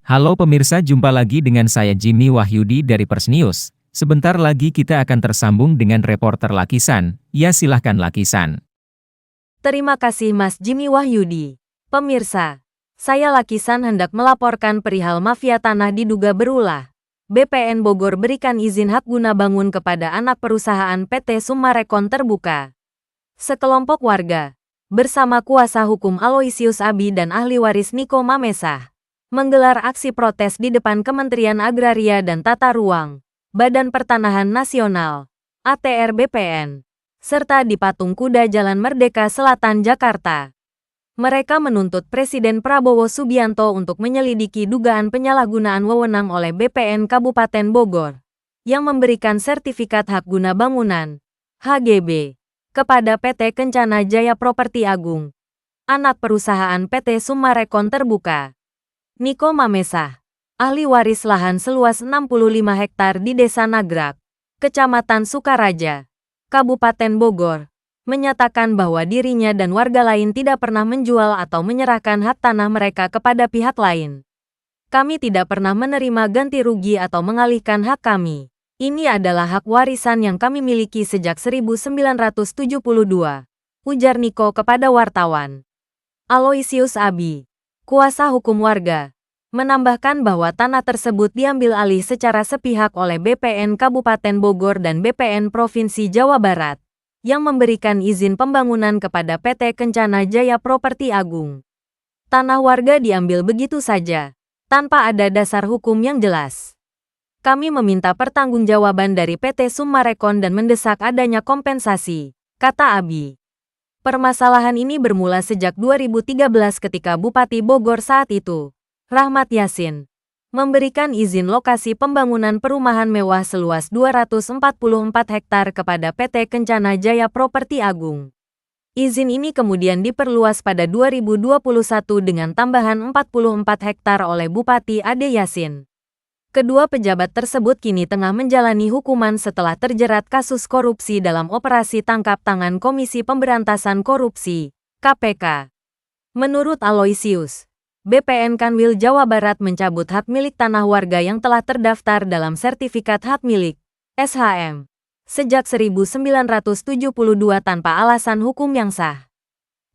Halo pemirsa, jumpa lagi dengan saya Jimmy Wahyudi dari Pers News. Sebentar lagi kita akan tersambung dengan reporter Lakisan. Ya silahkan Lakisan. Terima kasih Mas Jimmy Wahyudi. Pemirsa, saya Lakisan hendak melaporkan perihal mafia tanah diduga berulah. BPN Bogor berikan izin hak guna bangun kepada anak perusahaan PT Summarecon Terbuka. Sekelompok warga, bersama kuasa hukum Aloysius Abi dan ahli waris Niko Mamesah, menggelar aksi protes di depan Kementerian Agraria dan Tata Ruang, Badan Pertanahan Nasional, ATR BPN, serta di Patung Kuda Jalan Merdeka Selatan, Jakarta. Mereka menuntut Presiden Prabowo Subianto untuk menyelidiki dugaan penyalahgunaan wewenang oleh BPN Kabupaten Bogor, yang memberikan sertifikat hak guna bangunan, HGB, kepada PT Kencana Jaya Properti Agung, anak perusahaan PT Summarecon Terbuka. Niko Mamesah, ahli waris lahan seluas 65 hektar di Desa Nagrak, Kecamatan Sukaraja, Kabupaten Bogor, menyatakan bahwa dirinya dan warga lain tidak pernah menjual atau menyerahkan hak tanah mereka kepada pihak lain. Kami tidak pernah menerima ganti rugi atau mengalihkan hak kami. Ini adalah hak warisan yang kami miliki sejak 1972, ujar Niko kepada wartawan. Aloysius Abi, kuasa hukum warga, menambahkan bahwa tanah tersebut diambil alih secara sepihak oleh BPN Kabupaten Bogor dan BPN Provinsi Jawa Barat, yang memberikan izin pembangunan kepada PT Kencana Jaya Properti Agung. Tanah warga diambil begitu saja, tanpa ada dasar hukum yang jelas. Kami meminta pertanggungjawaban dari PT Summarecon dan mendesak adanya kompensasi, kata Abi. Permasalahan ini bermula sejak 2013 ketika Bupati Bogor saat itu, Rahmat Yassin, memberikan izin lokasi pembangunan perumahan mewah seluas 244 hektar kepada PT Kencana Jaya Properti Agung. Izin ini kemudian diperluas pada 2021 dengan tambahan 44 hektar oleh Bupati Ade Yassin. Kedua pejabat tersebut kini tengah menjalani hukuman setelah terjerat kasus korupsi dalam operasi tangkap tangan Komisi Pemberantasan Korupsi, KPK. Menurut Aloysius, BPN Kanwil Jawa Barat mencabut hak milik tanah warga yang telah terdaftar dalam sertifikat hak milik, SHM, sejak 1972 tanpa alasan hukum yang sah.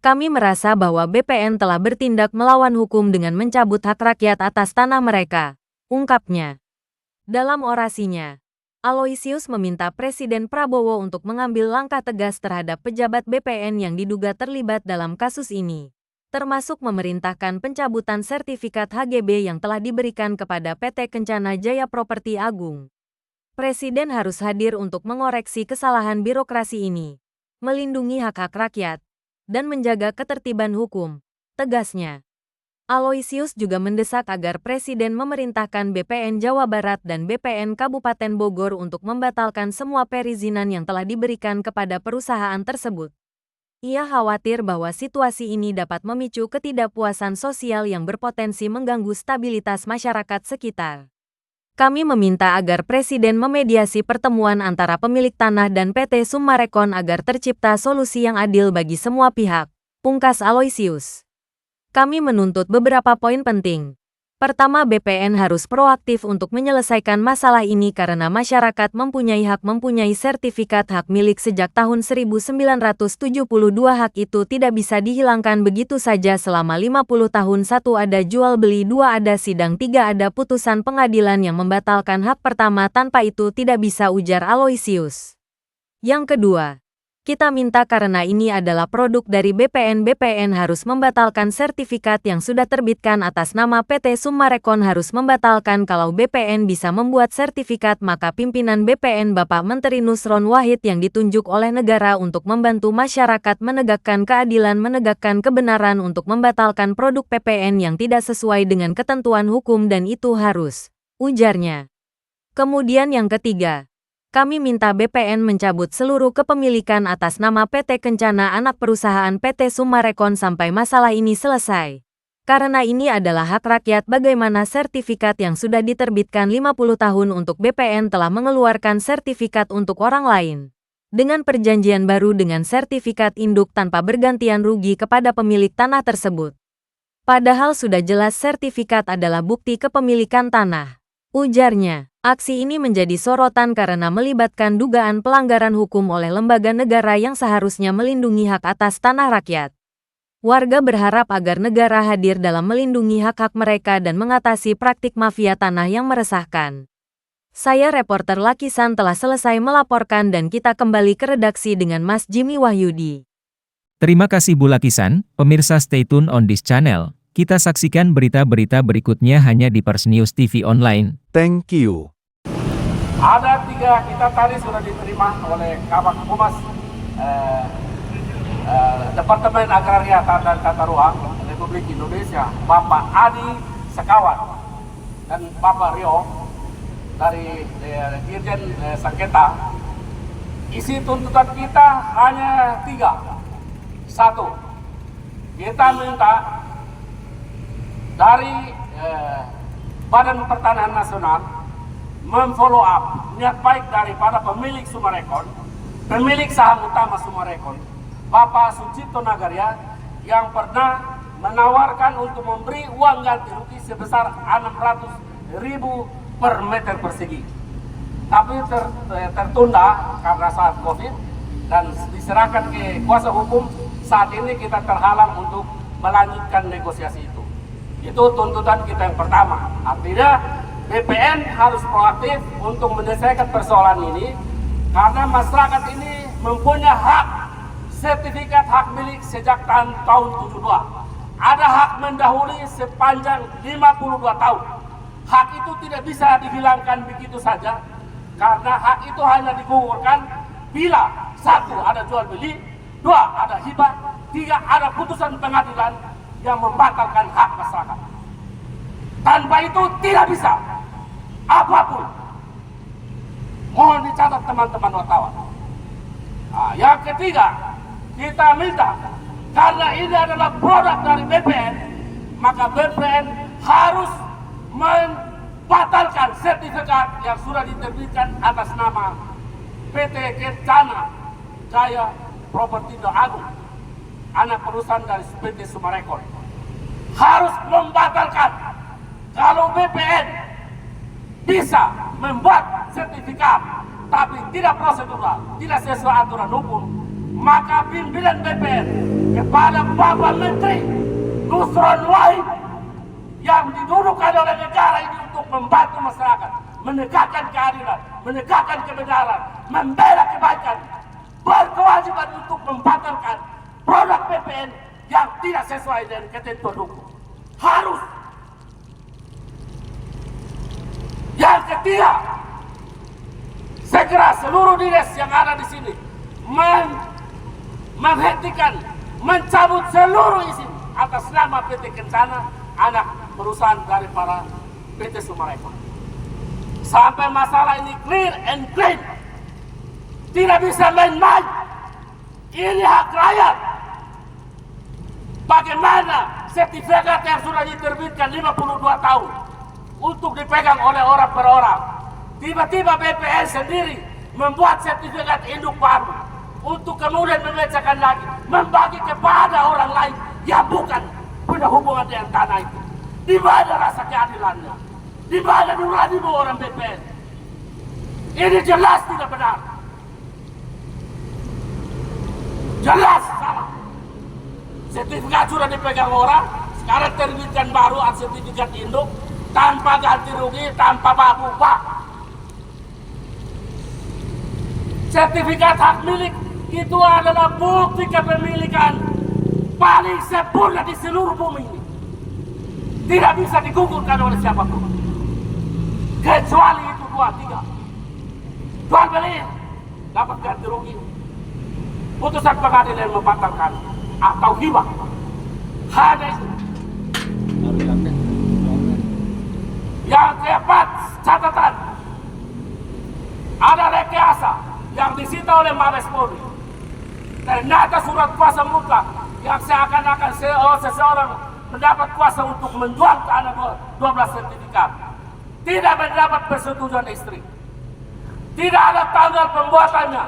Kami merasa bahwa BPN telah bertindak melawan hukum dengan mencabut hak rakyat atas tanah mereka, ungkapnya. Dalam orasinya, Aloysius meminta Presiden Prabowo untuk mengambil langkah tegas terhadap pejabat BPN yang diduga terlibat dalam kasus ini, termasuk memerintahkan pencabutan sertifikat HGB yang telah diberikan kepada PT Kencana Jaya Properti Agung. Presiden harus hadir untuk mengoreksi kesalahan birokrasi ini, melindungi hak-hak rakyat, dan menjaga ketertiban hukum, tegasnya. Aloysius juga mendesak agar Presiden memerintahkan BPN Jawa Barat dan BPN Kabupaten Bogor untuk membatalkan semua perizinan yang telah diberikan kepada perusahaan tersebut. Ia khawatir bahwa situasi ini dapat memicu ketidakpuasan sosial yang berpotensi mengganggu stabilitas masyarakat sekitar. Kami meminta agar Presiden memediasi pertemuan antara pemilik tanah dan PT Summarecon agar tercipta solusi yang adil bagi semua pihak, pungkas Aloysius. Kami menuntut beberapa poin penting. Pertama, BPN harus proaktif untuk menyelesaikan masalah ini karena masyarakat mempunyai hak mempunyai sertifikat hak milik sejak tahun 1972. Hak itu tidak bisa dihilangkan begitu saja selama 50 tahun. 1. Ada jual beli, 2. Ada sidang, 3. Ada putusan pengadilan yang membatalkan hak pertama, tanpa itu tidak bisa, ujar Aloysius. Yang kedua, kita minta karena ini adalah produk dari BPN harus membatalkan sertifikat yang sudah terbitkan atas nama PT Summarecon harus membatalkan. Kalau BPN bisa membuat sertifikat, maka pimpinan BPN Bapak Menteri Nusron Wahid yang ditunjuk oleh negara untuk membantu masyarakat menegakkan keadilan, menegakkan kebenaran untuk membatalkan produk PPN yang tidak sesuai dengan ketentuan hukum, dan itu harus, ujarnya. Kemudian yang ketiga, kami minta BPN mencabut seluruh kepemilikan atas nama PT Kencana anak perusahaan PT Summarecon sampai masalah ini selesai. Karena ini adalah hak rakyat. Bagaimana sertifikat yang sudah diterbitkan 50 tahun untuk BPN telah mengeluarkan sertifikat untuk orang lain, dengan perjanjian baru dengan sertifikat induk tanpa bergantian rugi kepada pemilik tanah tersebut. Padahal sudah jelas sertifikat adalah bukti kepemilikan tanah. Ujarnya, aksi ini menjadi sorotan karena melibatkan dugaan pelanggaran hukum oleh lembaga negara yang seharusnya melindungi hak atas tanah rakyat. Warga berharap agar negara hadir dalam melindungi hak-hak mereka dan mengatasi praktik mafia tanah yang meresahkan. Saya reporter Lakisan telah selesai melaporkan dan kita kembali ke redaksi dengan Mas Jimmy Wahyudi. Terima kasih Bu Lakisan, pemirsa stay tune on this channel. Kita saksikan berita-berita berikutnya hanya di Pers News TV Online. Thank you. Ada 3 kita tadi sudah diterima oleh Kabak Humas Departemen Agraria dan Tata Ruang Republik Indonesia, Bapak Adi Sekawan dan Bapak Rio dari Dirjen Sengketa. Isi tuntutan kita hanya 3. 1, kita minta dari Badan Pertanahan Nasional memfollow up niat baik daripada pemilik Summarecon, pemilik saham utama Summarecon, Bapak Sucipto Nagaria, yang pernah menawarkan untuk memberi uang ganti rugi sebesar 600.000 per meter persegi. Tapi tertunda karena saat COVID dan diserahkan ke kuasa hukum. Saat ini kita terhalang untuk melanjutkan negosiasi itu. Itu tuntutan kita yang pertama. Artinya BPN harus proaktif untuk menyelesaikan persoalan ini karena masyarakat ini mempunyai hak sertifikat hak milik sejak tahun 72. Ada hak mendahului sepanjang 52 tahun. Hak itu tidak bisa dihilangkan begitu saja karena hak itu hanya digugurkan bila 1, ada jual beli, 2, ada hibah, 3, ada putusan pengadilan yang membatalkan hak masyarakat. Tanpa itu tidak bisa apapun. Mohon dicatat teman-teman wartawan. Yang ketiga, kita minta karena ini adalah produk dari BPN, maka BPN harus membatalkan sertifikat yang sudah diterbitkan atas nama PT Kencana Jaya Propertindo Agung, anak perusahaan dari PT Summarecon. Harus membatalkan. Kalau BPN bisa membuat sertifikat tapi tidak prosedural, tidak sesuai aturan hukum, maka pimpinan BPN kepada Bapak Menteri Nusron Wahid yang didudukkan oleh negara ini untuk membantu masyarakat, menegakkan keadilan, menegakkan kebenaran, membela kebaikan, berkewajiban untuk membatalkan produk BPN yang tidak sesuai dengan ketentuan hukum. Harus. Yang ketiga, segera seluruh dinas yang ada di sini menghentikan, mencabut seluruh izin atas nama PT Kencana, anak perusahaan dari para PT Summarecon. Sampai masalah ini clear and clean. Tidak bisa main-main. Ini hak rakyat. Bagaimana sertifikat yang sudah diterbitkan 52 tahun untuk dipegang oleh orang per orang, tiba-tiba BPN sendiri membuat sertifikat induk baru untuk kemudian memecahkan lagi, membagi kepada orang lain yang bukan punya hubungan dengan tanah itu. Di mana rasa keadilannya? Di mana nuranimu orang BPN? Ini jelas tidak benar. Jelas salah. Sertifikat sudah dipegang orang, sekarang terbitkan baru sertifikat induk tanpa ganti rugi, tanpa babu bak. Sertifikat hak milik itu adalah bukti kepemilikan paling sempurna di seluruh bumi ini. Tidak bisa digugurkan oleh siapapun. Kecuali itu 2, 3. Jual beli, dapat ganti rugi. Putusan pengadilan membatalkan atau hibah. Hanya itu. Yang keempat, catatan. Ada rekayasa yang disita oleh Mabes Polri. Ternyata surat kuasa mutlak yang seakan-akan seseorang mendapat kuasa untuk menjual tanah 12 sertifikat. Tidak mendapat persetujuan istri. Tidak ada tanggal pembuatannya.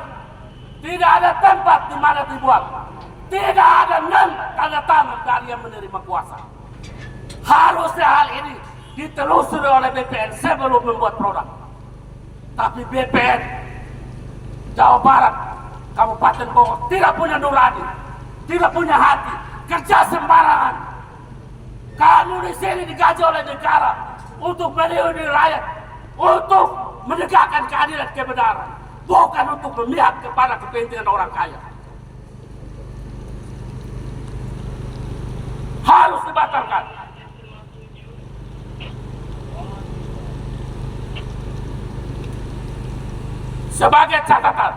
Tidak ada tempat di mana dibuat. Tidak ada tanda tangan dari yang menerima kuasa. Harusnya hal ini ditelusuri oleh BPN sebelum membuat produk. Tapi BPN Jawa Barat, Kabupaten Bogor tidak punya nurani, tidak punya hati, kerja sembarangan. Kamu di sini digaji oleh negara untuk melindungi rakyat, untuk menegakkan keadilan kebenaran, bukan untuk memihak kepada kepentingan orang kaya. Harus dibatalkan. Sebagai catatan,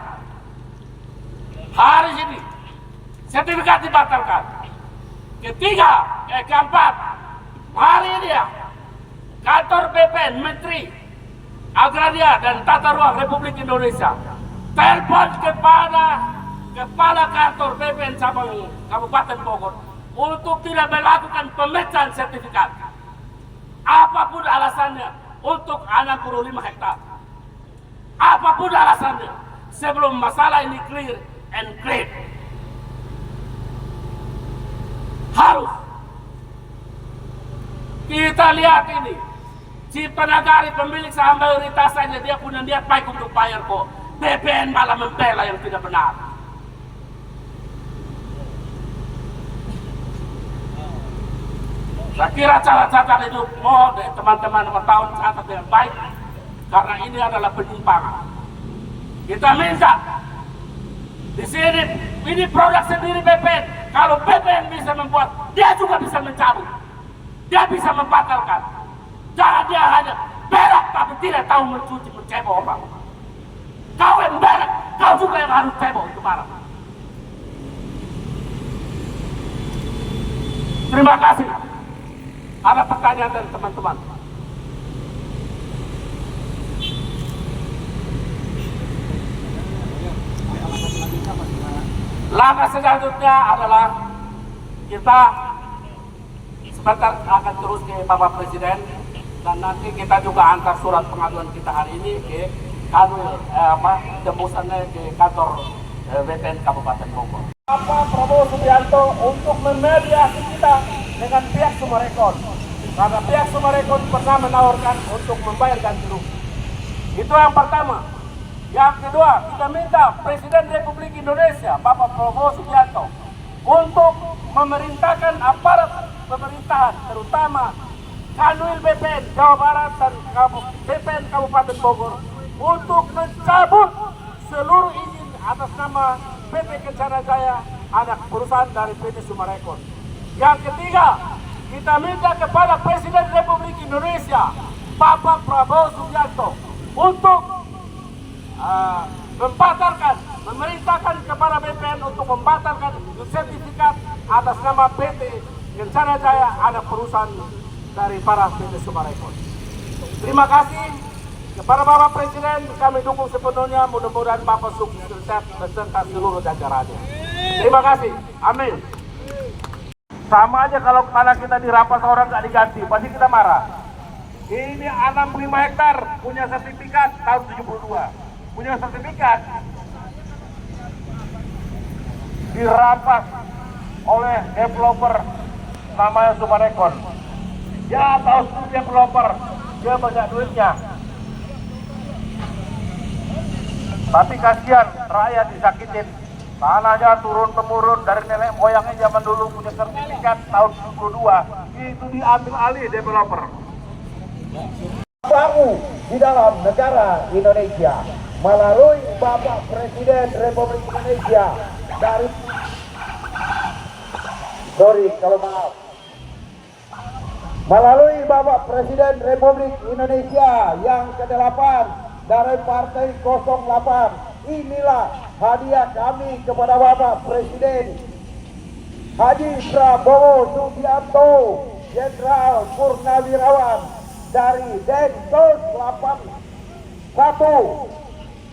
hari ini sertifikat dibatalkan. Keempat, hari ini ya, kantor BPN, Menteri Agraria dan Tata Ruang Republik Indonesia telepon kepada Kepala Kantor BPN Cabang Kabupaten Bogor untuk tidak melakukan pemecahan sertifikat. Apapun alasannya untuk 65 hektar. Apapun alasannya, sebelum masalah ini clear and clean. Harus kita lihat ini, si Penagari pemilik saham mayoritas saja dia punya niat baik untuk bayar kok. BPN malah membela yang tidak benar. Saya kira cara-cara itu mohon teman-teman tahun catat dengan baik, karena ini adalah penyimpangan. Kita minta di sini ini produk sendiri BPN. Kalau BPN bisa membuat, dia juga bisa mencabut, dia bisa membatalkan. Jangan dia hanya berak tapi tidak tahu mencuci mencebok apa. Kau yang berak, kau juga yang harus cebok itu barang. Terima kasih. Ada pertanyaan dari teman-teman? Langkah selanjutnya adalah kita sebentar akan terus ke Bapak Presiden, dan nanti kita juga antar surat pengaduan kita hari ini ke kanwil tembusannya ke kantor BPN Kabupaten Bogor. Bapak Prabowo Subianto untuk memediasi kita dengan pihak Summarecon, karena pihak Summarecon pernah menawarkan untuk membayar ganti rugi. Itu yang pertama. Yang kedua, kita minta Presiden Republik Indonesia, Bapak Prabowo Subianto, untuk memerintahkan aparat pemerintahan, terutama Kanwil BPN Jawa Barat dan BPN Kabupaten Bogor, untuk mencabut seluruh izin atas nama PT Kencana Jaya, anak perusahaan dari PT Summarecon. Yang ketiga, kita minta kepada Presiden Republik Indonesia, Bapak Prabowo Subianto, untuk memerintahkan kepada BPN untuk membatalkan sertifikat atas nama PT Kencana Jaya, anak perusahaan dari para PT Summarecon. Terima kasih kepada Bapak Presiden, kami dukung sepenuhnya, mudah-mudahan Bapak sukses beserta seluruh jajarannya. Terima kasih, amin. Sama aja kalau tanah kita dirampas orang nggak diganti, pasti kita marah. Ini 65 hektar punya sertifikat tahun 72. Punya sertifikat dirampas oleh developer namanya Summarecon. Ya tahu developer, dia banyak duitnya. Tapi kasihan rakyat disakitin. Tanahnya turun-temurun dari nenek moyangnya zaman dulu punya sertifikat tahun 72. Itu diambil alih developer. Baru di dalam negara Indonesia melalui Bapak Presiden Republik Indonesia dari melalui Bapak Presiden Republik Indonesia yang ke-8 dari Partai 08, inilah hadiah kami kepada Bapak Presiden Haji Prabowo Subianto, Jenderal Purnawirawan dari Densus 81,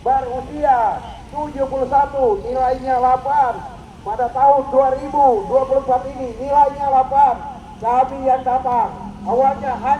berusia 71, nilainya 8. Pada tahun 2024 ini nilainya 8. Kami yang datang awalnya hanya